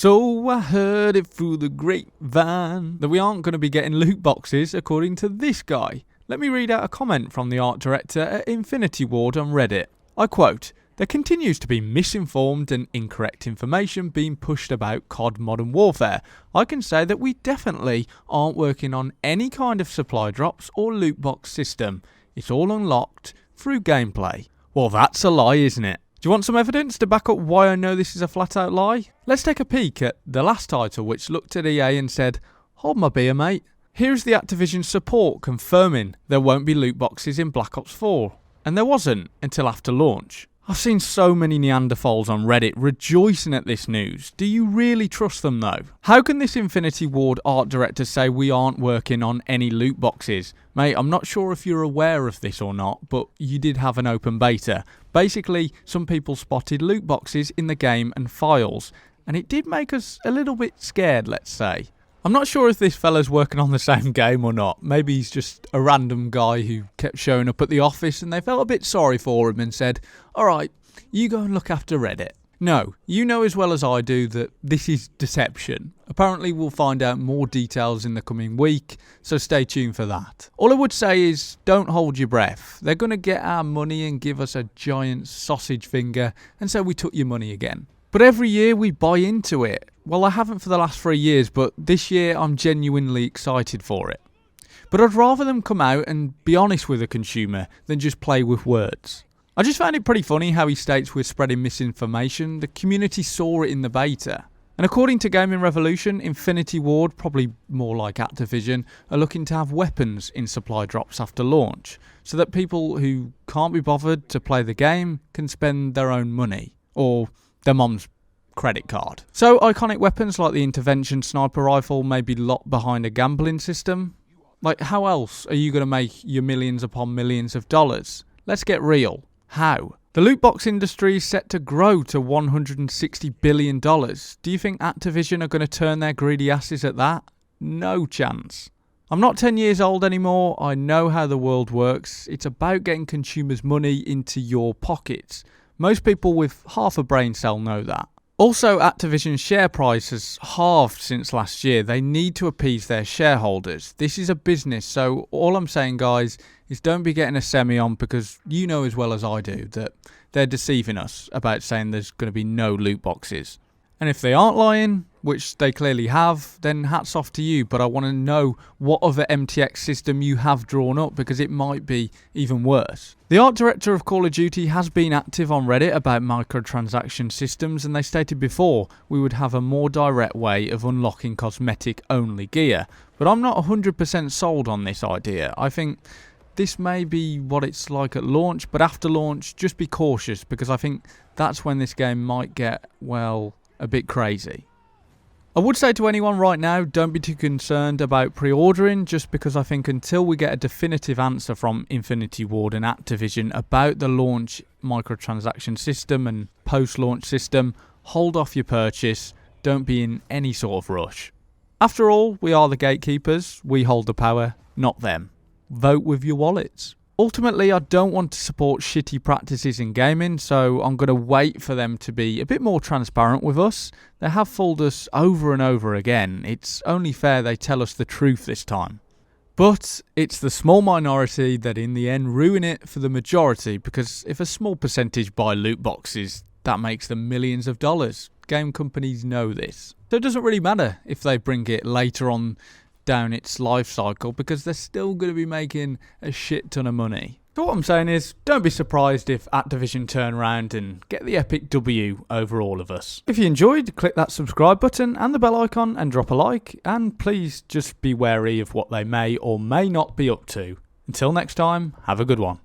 So I heard it through the grapevine that we aren't going to be getting loot boxes according to this guy. Let me read out a comment from the art director at Infinity Ward on Reddit. I quote, "There continues to be misinformed and incorrect information being pushed about COD Modern Warfare. I can say that we definitely aren't working on any kind of supply drops or loot box system. It's all unlocked through gameplay." Well, that's a lie, isn't it? Do you want some evidence to back up why I know this is a flat out lie? Let's take a peek at the last title, which looked at EA and said, "Hold my beer, mate." Here's the Activision support confirming there won't be loot boxes in Black Ops 4. And there wasn't until after launch. I've seen so many Neanderthals on Reddit rejoicing at this news. Do you really trust them though? How can this Infinity Ward art director say we aren't working on any loot boxes? Mate, I'm not sure if you're aware of this or not, but you did have an open beta. Basically, some people spotted loot boxes in the game and files, and it did make us a little bit scared, let's say. I'm not sure if this fella's working on the same game or not. Maybe he's just a random guy who kept showing up at the office and they felt a bit sorry for him and said, "Alright, you go and look after Reddit." No, you know as well as I do that this is deception. Apparently we'll find out more details in the coming week, so stay tuned for that. All I would say is don't hold your breath. They're going to get our money and give us a giant sausage finger and say we took your money again. But every year we buy into it. Well, I haven't for the last 3 years, but this year I'm genuinely excited for it. But I'd rather them come out and be honest with the consumer than just play with words. I just found it pretty funny how he states we're spreading misinformation. The community saw it in the beta. And according to Gaming Revolution, Infinity Ward, probably more like Activision, are looking to have weapons in supply drops after launch, so that people who can't be bothered to play the game can spend their own money, or their mom's credit card. So iconic weapons like the intervention sniper rifle may be locked behind a gambling system. Like, how else are you going to make your millions upon millions of dollars? Let's get real. How? The loot box industry is set to grow to $160 billion. Do you think Activision are going to turn their greedy asses at that? No chance. I'm not 10 years old anymore. I know how the world works. It's about getting consumers' money into your pockets. Most people with half a brain cell know that. Also, Activision's share price has halved since last year. They need to appease their shareholders. This is a business, so all I'm saying, guys, is don't be getting a semi on, because you know as well as I do that they're deceiving us about saying there's going to be no loot boxes. And if they aren't lying, which they clearly have, then hats off to you. But I want to know what other MTX system you have drawn up, because it might be even worse. The art director of Call of Duty has been active on Reddit about microtransaction systems, and they stated before we would have a more direct way of unlocking cosmetic only gear. But I'm not 100% sold on this idea. I think this may be what it's like at launch, but after launch, just be cautious, because I think that's when this game might get, well, a bit crazy. I would say to anyone right now, don't be too concerned about pre-ordering, just because I think until we get a definitive answer from Infinity Ward and Activision about the launch microtransaction system and post-launch system, hold off your purchase. Don't be in any sort of rush. After all, we are the gatekeepers. We hold the power, not them. Vote with your wallets. Ultimately, I don't want to support shitty practices in gaming, so I'm going to wait for them to be a bit more transparent with us. They have fooled us over and over again. It's only fair they tell us the truth this time. But it's the small minority that in the end ruin it for the majority, because if a small percentage buy loot boxes, that makes them millions of dollars. Game companies know this. So it doesn't really matter if they bring it later on down its life cycle, because they're still going to be making a shit ton of money. So what I'm saying is, don't be surprised if Activision turn around and get the epic W over all of us. If you enjoyed, click that subscribe button and the bell icon and drop a like, and please just be wary of what they may or may not be up to. Until next time, have a good one.